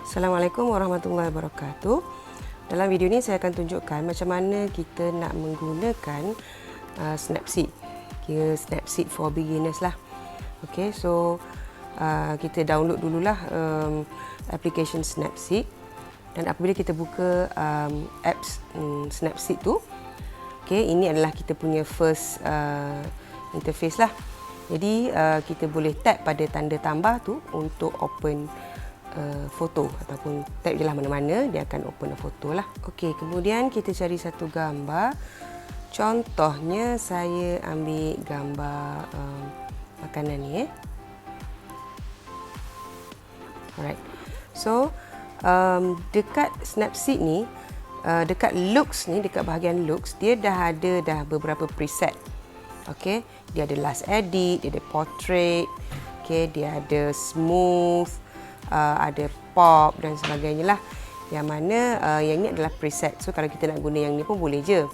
Assalamualaikum warahmatullahi wabarakatuh. Dalam video ini saya akan tunjukkan macam mana kita nak menggunakan Snapseed. Kira Snapseed for beginners lah. Okay, so kita download dululah application Snapseed. Dan apabila kita buka apps Snapseed tu, okay, ini adalah kita punya first interface lah. Jadi kita boleh tap pada tanda tambah tu untuk open foto ataupun tap je lah mana-mana, dia akan open a foto lah. Okey, kemudian kita cari satu gambar. Contohnya saya ambil gambar makanan ni. Alright. So dekat Snapseed ni, dekat looks ni, dekat bahagian looks, dia dah ada beberapa preset. Okey, dia ada last edit, dia ada portrait, okey, dia ada smooth, ada pop dan sebagainya lah. Yang mana yang ni adalah preset. So kalau kita nak guna yang ni pun boleh je.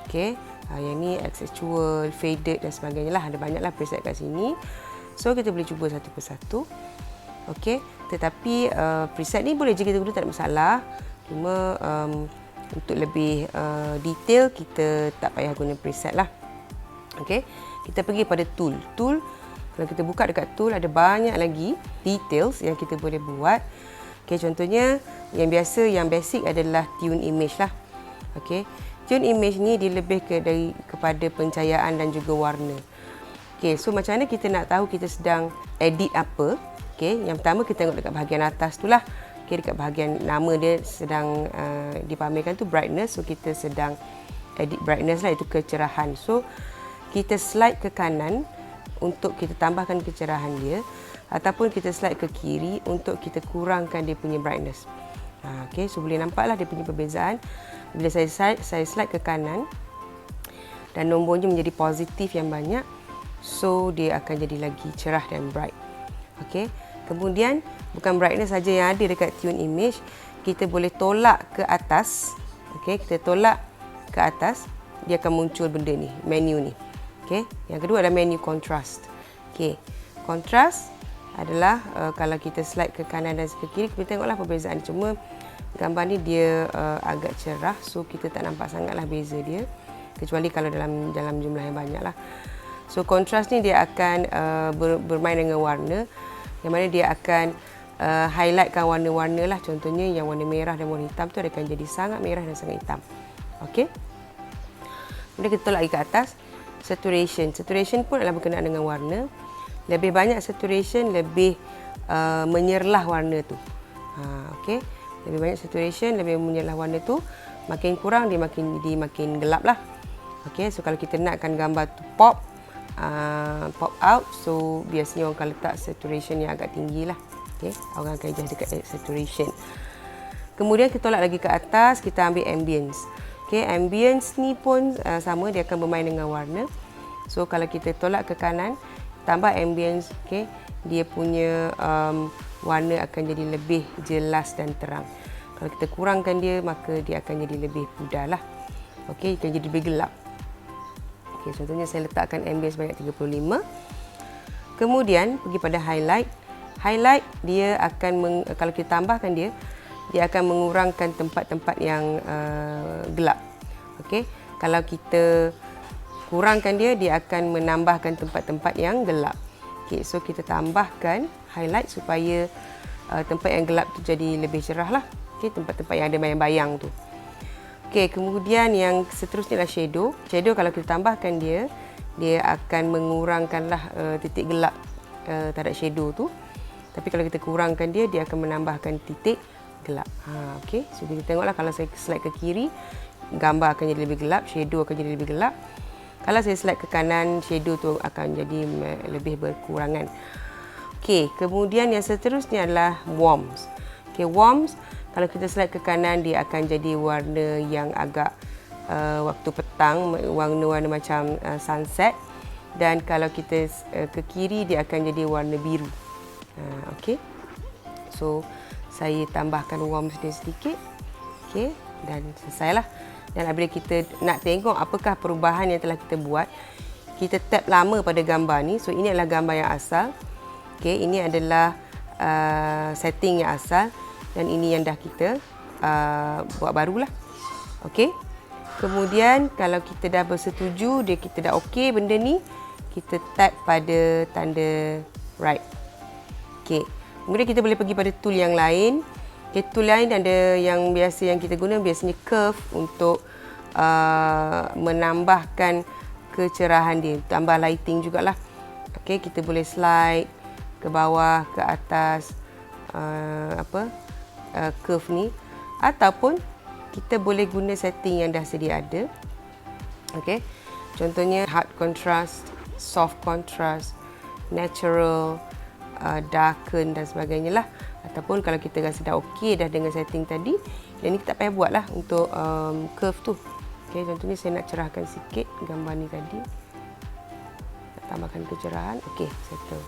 Okey, yang ni actual, faded dan sebagainya lah. Ada banyaklah preset kat sini. So kita boleh cuba satu persatu. Okey, tetapi preset ni boleh je kita guna, tak ada masalah. Cuma untuk lebih detail kita tak payah guna preset lah. Okey, kita pergi pada tool. Kalau kita buka dekat tool, ada banyak lagi details yang kita boleh buat. Okay, contohnya yang biasa, yang basic adalah tune image lah. Okay, tune image ni dia lebih kepada pencahayaan dan juga warna. Okay, so macam mana kita nak tahu kita sedang edit apa? Okay, yang pertama kita tengok dekat bahagian atas tu lah. Okay, dekat bahagian nama dia sedang dipamerkan tu brightness. So kita sedang edit brightness lah, itu kecerahan. So kita slide ke kanan untuk kita tambahkan kecerahan dia, ataupun kita slide ke kiri untuk kita kurangkan dia punya brightness. Okay, so boleh nampaklah dia punya perbezaan. Bila saya slide ke kanan dan nombornya menjadi positif yang banyak, so dia akan jadi lagi cerah dan bright. Okay, kemudian bukan brightness saja yang ada dekat tune image, kita boleh tolak ke atas. Okay, kita tolak ke atas, dia akan muncul benda ni, menu ni. Okay. Yang kedua adalah menu contrast. Okay. Contrast adalah kalau kita slide ke kanan dan ke kiri, kita tengoklah perbezaan. Cuma gambar ni dia agak cerah, so kita tak nampak sangatlah beza dia, kecuali kalau dalam jumlah yang banyak lah. So contrast ni dia akan bermain dengan warna, yang mana dia akan highlightkan warna-warna lah. Contohnya yang warna merah dan warna hitam tu akan jadi sangat merah dan sangat hitam. Okay. Kemudian kita tolak lagi ke atas. Saturation pun adalah berkenaan dengan warna. Lebih banyak saturation, lebih menyerlah warna tu. Okay. Lebih banyak saturation, lebih menyerlah warna tu. Makin kurang, dia makin gelap lah. Okay. So kalau kita nakkan gambar tu pop out, so biasanya orang akan letak saturation yang agak tinggi lah. Okay. Orang akan adjust dekat saturation. Kemudian kita tolak lagi ke atas, kita ambil ambience. Okay, ambience ni pun sama, dia akan bermain dengan warna. So kalau kita tolak ke kanan, tambah ambience, okay, dia punya warna akan jadi lebih jelas dan terang. Kalau kita kurangkan dia, maka dia akan jadi lebih pudar lah. Okay, akan jadi lebih gelap. Okay, contohnya saya letakkan ambience banyak 35. Kemudian pergi pada highlight. Highlight dia akan kalau kita tambahkan dia akan mengurangkan tempat-tempat yang gelap. Okey, kalau kita kurangkan dia akan menambahkan tempat-tempat yang gelap. Okey, so kita tambahkan highlight supaya tempat yang gelap tu jadi lebih cerah lah. Okey, tempat-tempat yang ada bayang-bayang tu. Okey, kemudian yang seterusnya adalah shadow. Shadow kalau kita tambahkan dia akan mengurangkanlah titik gelap terhadap shadow tu. Tapi kalau kita kurangkan dia akan menambahkan titik gelap. Okey, so kita tengoklah kalau saya slide ke kiri, gambar akan jadi lebih gelap, shadow akan jadi lebih gelap. Kalau saya slide ke kanan, shadow tu akan jadi lebih berkurangan. Okey, kemudian yang seterusnya adalah warms. Okey, warms kalau kita slide ke kanan, dia akan jadi warna yang agak waktu petang, warna-warna macam sunset. Dan kalau kita ke kiri, dia akan jadi warna biru. Okey, so saya tambahkan warms dia sedikit. Okey, dan selesailah. Dan apabila kita nak tengok apakah perubahan yang telah kita buat, kita tap lama pada gambar ni. So ini adalah gambar yang asal. Okey, ini adalah setting yang asal. dan ini yang dah kita buat barulah. Okey. Kemudian kalau kita dah bersetuju, kita dah okey benda ni, kita tap pada tanda right. Okey. Kemudian kita boleh pergi pada tool yang lain. Okay, tool lain ada yang biasa yang kita guna, biasanya curve untuk menambahkan kecerahan dia, tambah lighting jugalah. Okey, kita boleh slide ke bawah, ke atas curve ni, ataupun kita boleh guna setting yang dah sedia ada. Okey. Contohnya hard contrast, soft contrast, natural, darken dan sebagainya lah. Ataupun kalau kita rasa dah okey dah dengan setting tadi, dan ni kita tak payah buat lah untuk curve tu. Okey, contohnya saya nak cerahkan sikit gambar ni tadi. Nak tambahkan kecerahan. Okey, settle.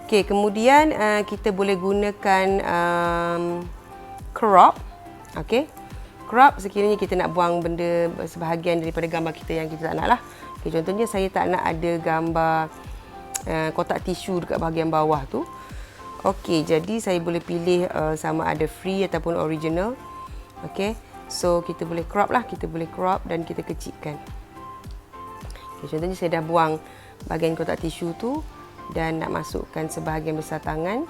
Okey, kemudian kita boleh gunakan crop. Okey. Crop sekiranya kita nak buang benda sebahagian daripada gambar kita yang kita tak nak lah. Okay, contohnya saya tak nak ada gambar kotak tisu dekat bahagian bawah tu. Okey, jadi saya boleh pilih sama ada free ataupun original. Okey, so kita boleh crop lah, kita boleh crop dan kita kecilkan. Okay, contohnya saya dah buang bahagian kotak tisu tu dan nak masukkan sebahagian besar tangan.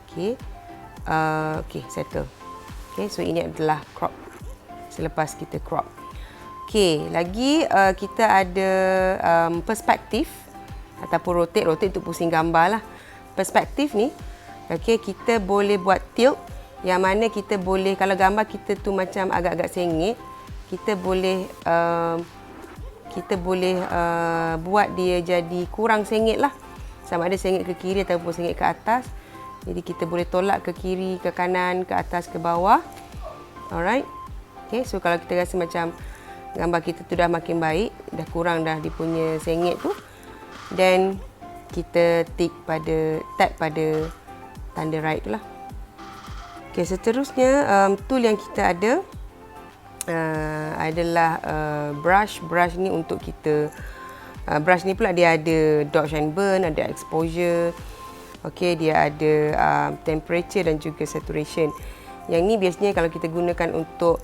Okey, okey, settle. Okey, so ini adalah crop selepas kita crop. Okey, lagi kita ada perspektif ataupun rotate. Rotate untuk pusing gambar lah. Perspektif ni, okey, kita boleh buat tilt yang mana kita boleh, kalau gambar kita tu macam agak-agak sengit, kita boleh buat dia jadi kurang sengit lah. Sama ada sengit ke kiri ataupun sengit ke atas. Jadi kita boleh tolak ke kiri, ke kanan, ke atas, ke bawah. Alright. Okay, so kalau kita rasa macam gambar kita tu dah makin baik, dah kurang dah dia punya sengit tu, then kita tap pada tanda right tu lah. Okay, seterusnya tool yang kita ada adalah brush. Brush ni untuk kita, brush ni pula dia ada dodge and burn, ada exposure. Okey, dia ada temperature dan juga saturation. Yang ni biasanya kalau kita gunakan untuk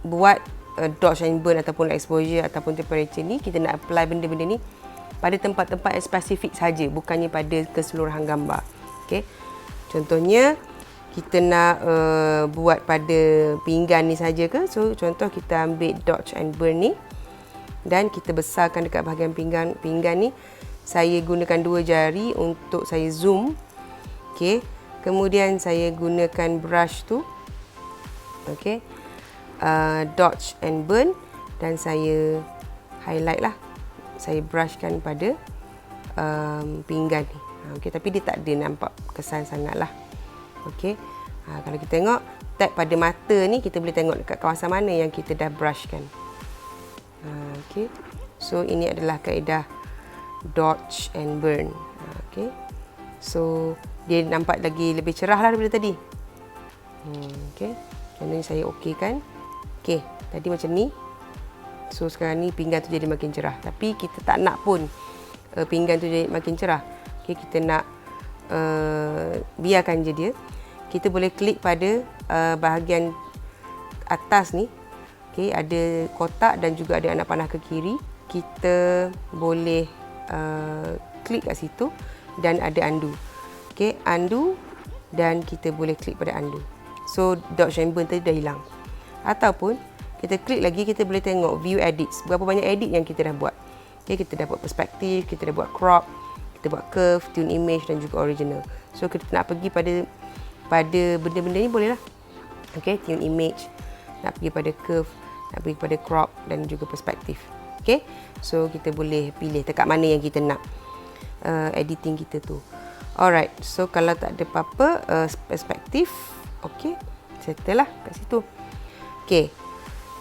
buat dodge and burn ataupun exposure ataupun temperature ni, kita nak apply benda-benda ni pada tempat-tempat yang spesifik saja, bukannya pada keseluruhan gambar. Okey. Contohnya kita nak buat pada pinggan ni saja ke? So contoh kita ambil dodge and burn ni dan kita besarkan dekat bahagian pinggan ni. Saya gunakan 2 jari untuk saya zoom. Okey. Kemudian saya gunakan brush tu. Okey. Dodge and burn dan saya highlight lah. Saya brushkan pada pinggan ni. Okey, tapi dia tak ada nampak kesan sangatlah. Okey. Kalau kita tengok tap pada mata ni, kita boleh tengok dekat kawasan mana yang kita dah brushkan. Okey. So ini adalah kaedah dodge and burn. Okay. So dia nampak lagi lebih cerah lah daripada tadi. Okay. Contohnya saya okeykan. Okay. Tadi macam ni. So sekarang ni pinggan tu jadi makin cerah. Tapi kita tak nak pun pinggan tu jadi makin cerah. Okay. Kita nak biarkan je dia. Kita boleh klik pada bahagian atas ni. Okay. Ada kotak dan juga ada anak panah ke kiri. Kita boleh klik kat situ dan ada undo. Okey, undo dan kita boleh klik pada undo. So dodge and burn tadi dah hilang. Ataupun kita klik lagi, kita boleh tengok view edits. Berapa banyak edit yang kita dah buat. Okey, kita dah buat perspektif, kita dah buat crop, kita buat curve, tune image dan juga original. So kita nak pergi pada benda-benda ni boleh lah. Okey, tune image, nak pergi pada curve, nak pergi pada crop dan juga perspektif. Okay, so kita boleh pilih dekat mana yang kita nak editing kita tu. Alright, so kalau tak ada apa-apa perspektif, okay, settle lah kat situ. Okay,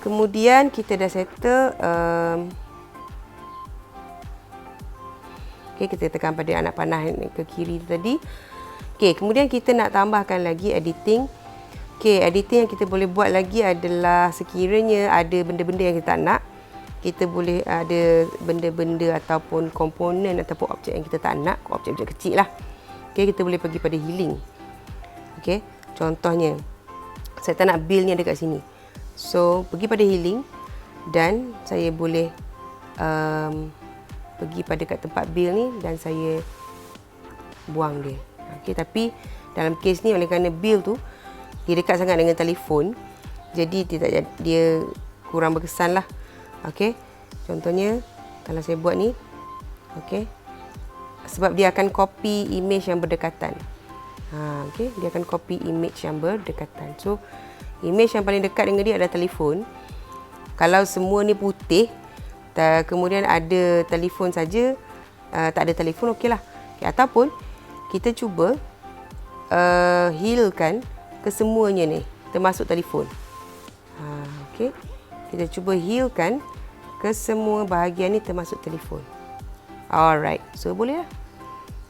kemudian kita dah settle. Okay, kita tekan pada anak panah ke kiri tadi. Okay, kemudian kita nak tambahkan lagi editing. Okay, editing yang kita boleh buat lagi adalah sekiranya ada benda-benda yang kita tak nak, kita boleh ada benda-benda ataupun komponen ataupun objek yang kita tak nak, objek-objek kecil lah. Okay, kita boleh pergi pada healing. Okay, contohnya, saya tak nak bill ni ada kat sini. So, pergi pada healing dan saya boleh pergi pada kat tempat bill ni dan saya buang dia. Okay, tapi dalam kes ni oleh kerana bill tu dia dekat sangat dengan telefon, jadi dia kurang berkesan lah. Okay, contohnya kalau saya buat ni, okay, sebab dia akan copy image yang berdekatan. Okay, dia akan copy image yang berdekatan. So, image yang paling dekat dengan dia adalah telefon. Kalau semua ni putih, kemudian ada telefon saja, tak ada telefon, okey lah. Okay, ataupun kita cuba healkan kesemuanya ni, termasuk telefon. Okay, kita cuba healkan kesemua bahagian ni termasuk telefon. Alright, so boleh lah.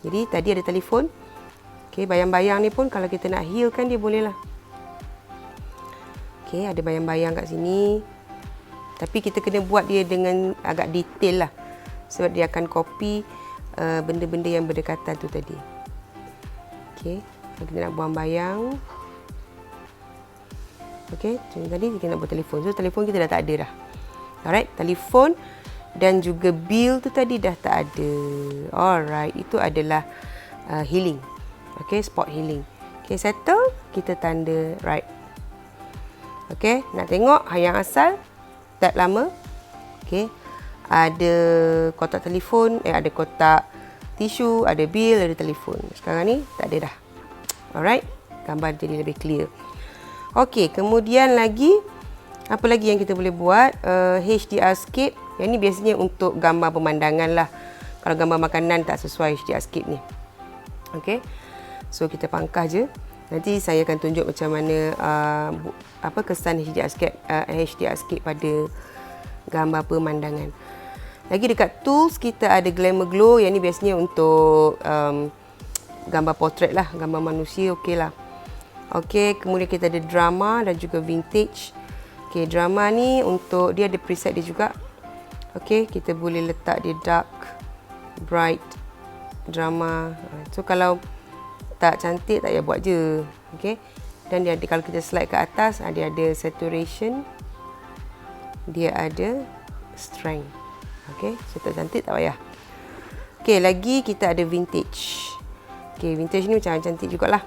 Jadi tadi ada telefon. Okay, bayang-bayang ni pun kalau kita nak healkan dia boleh lah. Okay, ada bayang-bayang kat sini. Tapi kita kena buat dia dengan agak detail lah. Sebab dia akan copy benda-benda yang berdekatan tu tadi. Okay, kita nak buang bayang. Okay, macam tadi kita nak buat telefon. So, telefon kita dah tak ada dah. Alright, telefon dan juga bill tu tadi dah tak ada. Alright, itu adalah healing. Okay, spot healing. Okay, settle. Kita tanda right. Okay, nak tengok yang asal tab lama. Okay, ada kotak telefon, ada kotak tisu, ada bill, ada telefon. Sekarang ni tak ada dah. Alright, gambar jadi lebih clear. Okay, kemudian lagi, apa lagi yang kita boleh buat? HDRscape. Yang ni biasanya untuk gambar pemandangan lah. Kalau gambar makanan tak sesuai HDRscape ni. Okay, so kita pangkah je. Nanti saya akan tunjuk macam mana kesan HDRscape pada gambar pemandangan. Lagi dekat tools kita ada Glamour Glow. Yang ni biasanya untuk gambar portrait lah, gambar manusia, okey lah. Okey, kemudian kita ada drama dan juga vintage. Okey, drama ni untuk dia ada preset dia juga. Okey, kita boleh letak dia dark, bright, drama. So kalau tak cantik tak payah buat je. Okey. Dan dia ada, kalau kita slide ke atas, dia ada saturation. Dia ada strength. Okey, so tak cantik tak payah. Okey, lagi kita ada vintage. Okey, vintage ni macam cantik jugalah.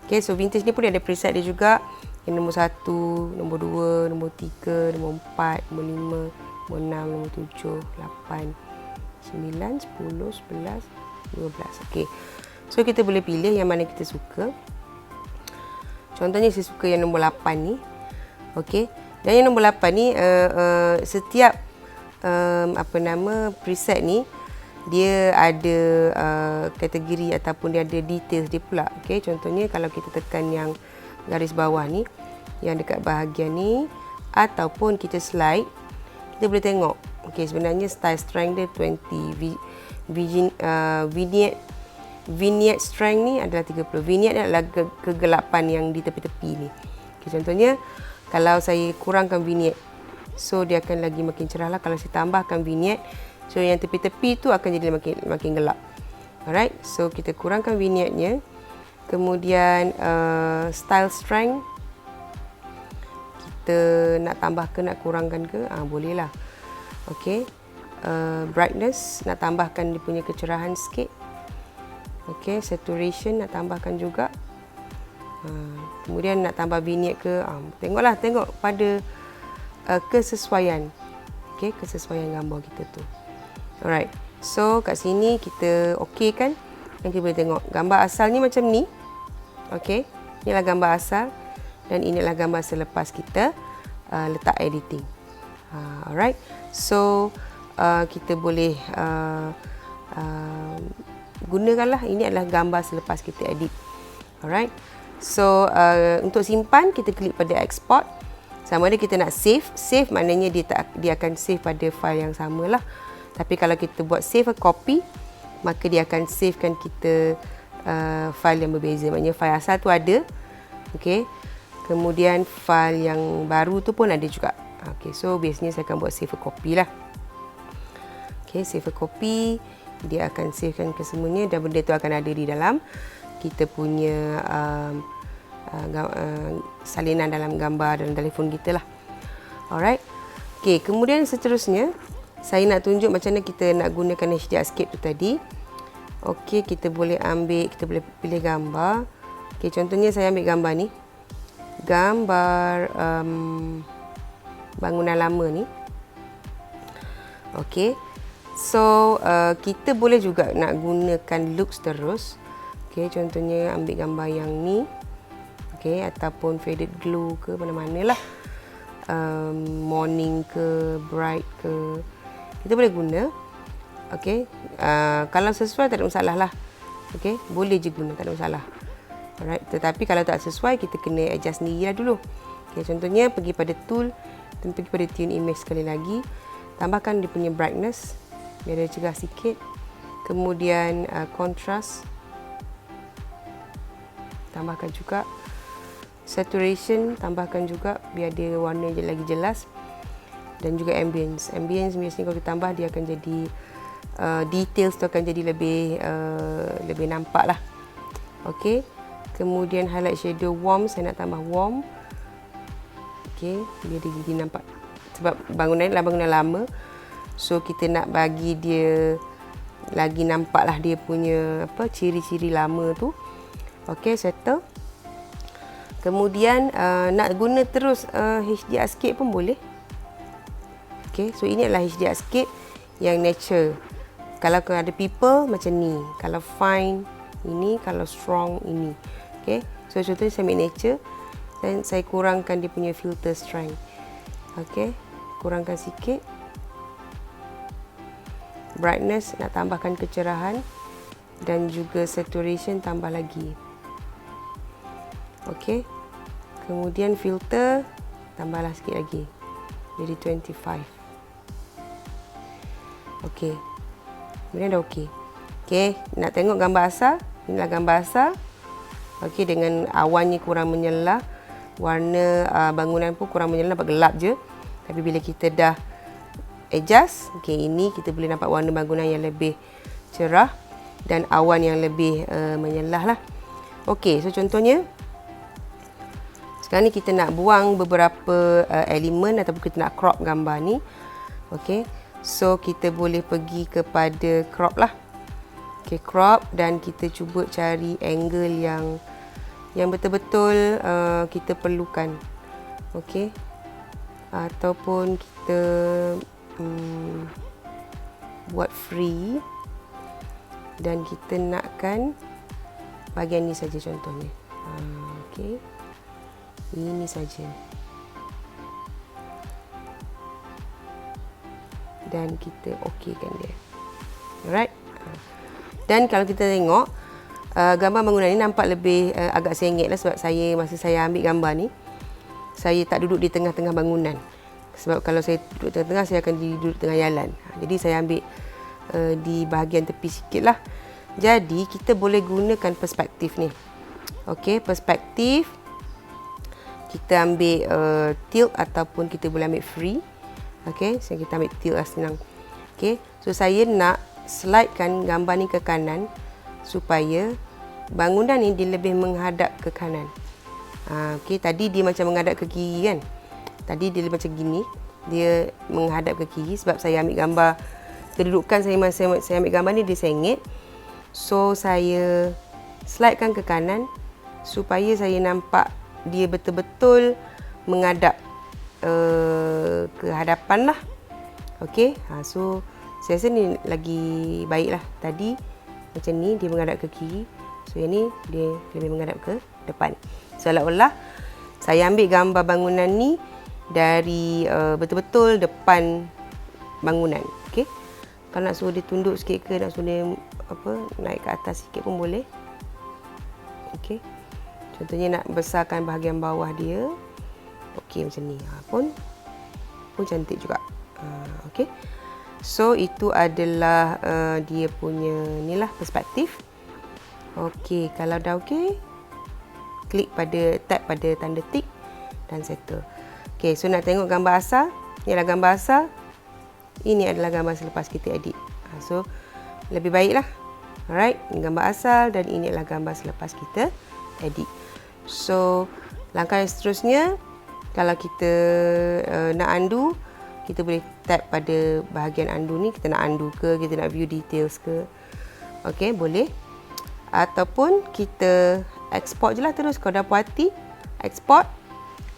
Okey, so vintage ni pun dia ada preset dia juga. Yang nombor 1, nombor 2, nombor 3, nombor 4, nombor 5, nombor 6, nombor 7, 8, 9, 10, 11, 12. Okey. So kita boleh pilih yang mana kita suka. Contohnya saya suka yang nombor 8 ni. Okey. Dan yang nombor 8 ni setiap preset ni dia ada kategori ataupun dia ada details dia pula. Okey, contohnya kalau kita tekan yang garis bawah ni, yang dekat bahagian ni ataupun kita slide, kita boleh tengok. Okey, sebenarnya style strength dia 20. Vignette strength ni adalah 30. Vignette ni adalah kegelapan yang di tepi-tepi ni. Okay, contohnya, kalau saya kurangkan vignette, so dia akan lagi makin cerah lah. Kalau saya tambahkan vignette, so yang tepi-tepi tu akan jadi makin gelap. Alright, so kita kurangkan vignette-nya. Kemudian style strength, kita nak tambah ke, nak kurangkan ke, boleh lah. Okay, brightness, nak tambahkan dia punya kecerahan sikit. Okay, saturation nak tambahkan juga. Kemudian nak tambah vignette ke, tengok pada kesesuaian. Okay, kesesuaian gambar kita tu. Alright, so kat sini kita okey kan. Dan kita boleh tengok gambar asalnya macam ni. Okay, inilah gambar asal. Dan inilah gambar selepas kita letak editing. Alright, so kita boleh gunakanlah, ini adalah gambar selepas kita edit. Alright, so untuk simpan kita klik pada export. Sama ada kita nak save maknanya dia akan save pada file yang sama lah. Tapi kalau kita buat save a copy, maka dia akan savekan kita file yang berbeza. Maknanya file asal tu ada, okay. Kemudian file yang baru tu pun ada juga. Okay, so biasanya saya akan buat save a copy lah. Okay, save a copy. Dia akan savekan ke semuanya dan benda tu akan ada di dalam kita punya salinan dalam gambar dalam telefon kita lah. Alright. Okay, kemudian seterusnya saya nak tunjuk macam mana kita nak gunakan HDRscape tu tadi. Okey, kita boleh pilih gambar. Okey, contohnya saya ambil gambar ni. Gambar bangunan lama ni. Okey. So, kita boleh juga nak gunakan looks terus. Okey, contohnya ambil gambar yang ni. Okey, ataupun faded glow ke mana-mana lah. Morning ke, bright ke. Kita boleh guna. Okey, kalau sesuai tak ada masalah lah. Okey, boleh je guna, tak ada masalah. Alright, tetapi kalau tak sesuai kita kena adjust sendiri lah dulu. Okey, contohnya pergi pada tool dan pergi pada tune image sekali lagi. Tambahkan dia punya brightness biar dia cegah sikit. Kemudian contrast. Tambahkan juga saturation, tambahkan juga biar dia warna lagi jelas. Dan juga ambience. Ambience biasanya kalau kita tambah dia akan jadi details tu akan jadi lebih nampak lah. Okey. Kemudian highlight shadow warm, saya nak tambah warm. Okey, biar dia jadi nampak. Sebab bangunan ni adalah bangunan lama. So kita nak bagi dia lagi nampak lah dia punya ciri-ciri lama tu. Okey, settle. Kemudian nak guna terus HDRscape pun boleh. Okey, so ini adalah HDRscape yang nature. Kalau ada people macam ni, kalau fine ini, kalau strong ini. Okey, so contohnya saya ambil nature dan saya kurangkan dia punya filter strength. Okey, kurangkan sikit. Brightness nak tambahkan kecerahan dan juga saturation tambah lagi. Okey, kemudian filter tambahlah sikit lagi jadi 25. Okey. Kemudian dah okey. Okey, nak tengok gambar asal. Inilah gambar asal. Okey, dengan awannya kurang menyelah. Warna bangunan pun kurang menyelah, nampak gelap je. Tapi bila kita dah adjust, okey, ini kita boleh nampak warna bangunan yang lebih cerah dan awan yang lebih menyelah lah. Okey, so contohnya sekarang ni kita nak buang beberapa elemen ataupun kita nak crop gambar ni. Okey. So kita boleh pergi kepada crop lah. Okey, crop dan kita cuba cari angle yang betul-betul kita perlukan. Okey. Ataupun kita buat free dan kita nakkan bahagian ni saja contohnya. Okey. Ini saja. Dan kita okeykan dia. Alright. Dan kalau kita tengok gambar bangunan ni nampak lebih agak sengit lah sebab masa saya ambil gambar ni saya tak duduk di tengah-tengah bangunan. Sebab kalau saya duduk tengah-tengah saya akan duduk tengah jalan. Jadi saya ambil di bahagian tepi sikit lah. Jadi kita boleh gunakan perspektif ni. Okey, perspektif kita ambil tilt ataupun kita boleh ambil free. Okey, so kita ambil tilt lah senang. Okey, so saya nak slidekan gambar ni ke kanan supaya bangunan ni dia lebih menghadap ke kanan. Okey, tadi dia macam menghadap ke kiri kan. Tadi dia macam gini, dia menghadap ke kiri sebab saya ambil gambar kedudukan saya ambil gambar ni dia sengit. So saya slidekan ke kanan supaya saya nampak dia betul-betul menghadap ke hadapan lah. Okey, so saya rasa ni lagi baik lah. Tadi macam ni dia menghadap ke kiri, so yang ni dia lebih menghadap ke depan. Seolah-olah saya ambil gambar bangunan ni dari betul-betul depan bangunan. Okey, kalau nak suruh dia tunduk sikit ke, nak suruh dia naik ke atas sikit pun boleh. Okey, contohnya nak besarkan bahagian bawah dia. Okey, macam ni. Pun cantik juga. Okey. So itu adalah dia punya inilah perspektif. Okey, kalau dah okey, klik tap pada tanda tick dan settle. Okey, so nak tengok gambar asal. Ini adalah gambar asal. Ini adalah gambar selepas kita edit. So lebih baiklah Alright, ini gambar asal dan ini adalah gambar selepas kita edit. So, langkah yang seterusnya, kalau kita nak undo, kita boleh tap pada bahagian undo ni. Kita nak undo ke, kita nak view details ke. Okey, boleh. Ataupun kita export je lah terus. Kalau dah puas hati, export,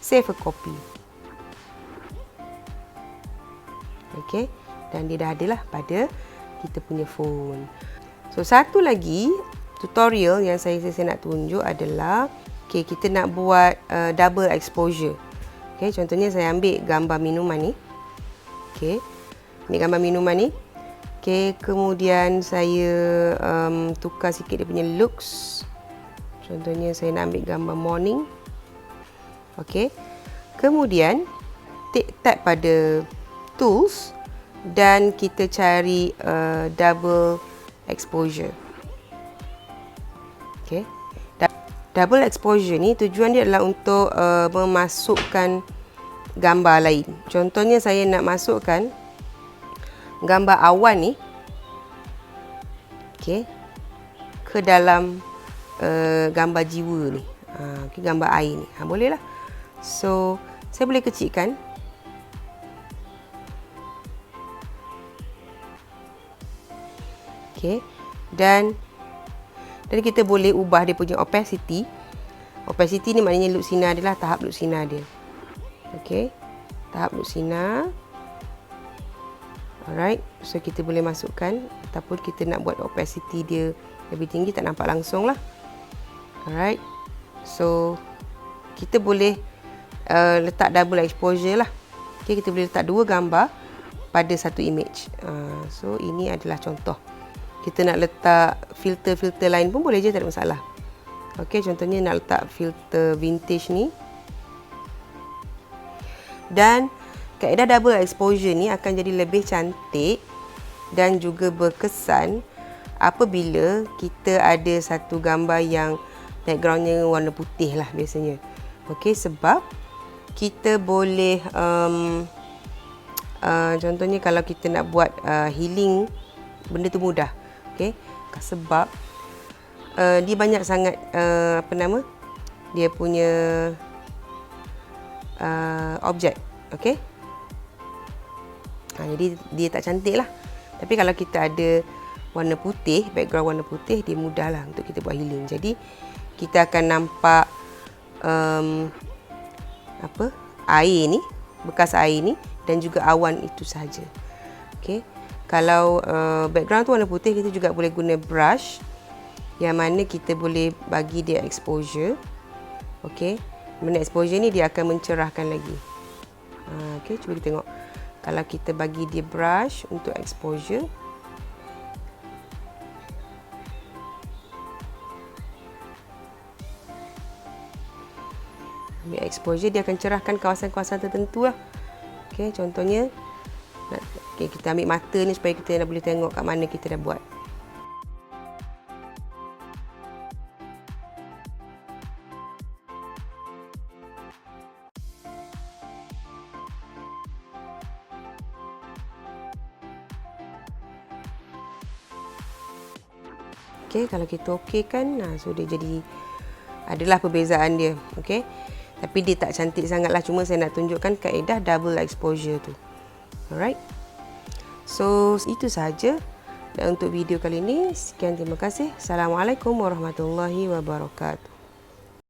save a copy. Okey, dan dia dah ada lah pada kita punya phone. So, satu lagi tutorial yang saya nak tunjuk adalah kita nak buat double exposure. Contohnya saya ambil gambar minuman ni. Ambil gambar minuman ni. Kemudian saya tukar sikit dia punya looks. Contohnya saya nak ambil gambar morning. Kemudian tap pada tools dan kita cari double exposure. Double exposure ni tujuan dia adalah untuk memasukkan gambar lain. Contohnya saya nak masukkan gambar awan ni ke dalam gambar jiwa ni. Gambar air ni. Boleh lah. So, saya boleh kecilkan. Dan kita boleh ubah dia punya opacity. Opacity ni maknanya loop sinar dia lah, tahap loop sinar dia. Tahap loop sinar. Alright, so kita boleh masukkan ataupun kita nak buat opacity dia lebih tinggi, tak nampak langsung lah. Alright, so kita boleh letak double exposure lah. Kita boleh letak dua gambar pada satu image. So ini adalah contoh. Kita nak letak filter-filter lain pun boleh je, tak ada masalah. Contohnya nak letak filter vintage ni. Dan kaedah double exposure ni akan jadi lebih cantik dan juga berkesan apabila kita ada satu gambar yang backgroundnya warna putih lah biasanya. Sebab kita boleh contohnya kalau kita nak buat healing, benda tu mudah. Sebab dia banyak sangat dia punya objek. Jadi dia tak cantik lah. Tapi kalau kita ada warna putih, background warna putih, dia mudah lah untuk kita buat healing. Jadi kita akan nampak air ni, bekas air ni dan juga awan itu sahaja. Kalau background tu warna putih, kita juga boleh guna brush yang mana kita boleh bagi dia exposure. Mana exposure ni dia akan mencerahkan lagi. Cuba kita tengok. Kalau kita bagi dia brush untuk exposure, ambil exposure, dia akan cerahkan kawasan-kawasan tertentu lah. Contohnya kita ambil mata ni supaya kita boleh tengok kat mana kita dah buat. Kalau kita okeykan, so dia jadi adalah perbezaan dia. Tapi dia tak cantik sangatlah, cuma saya nak tunjukkan kaedah double exposure tu. Alright. So itu sahaja untuk video kali ini. Sekian, terima kasih. Assalamualaikum warahmatullahi wabarakatuh.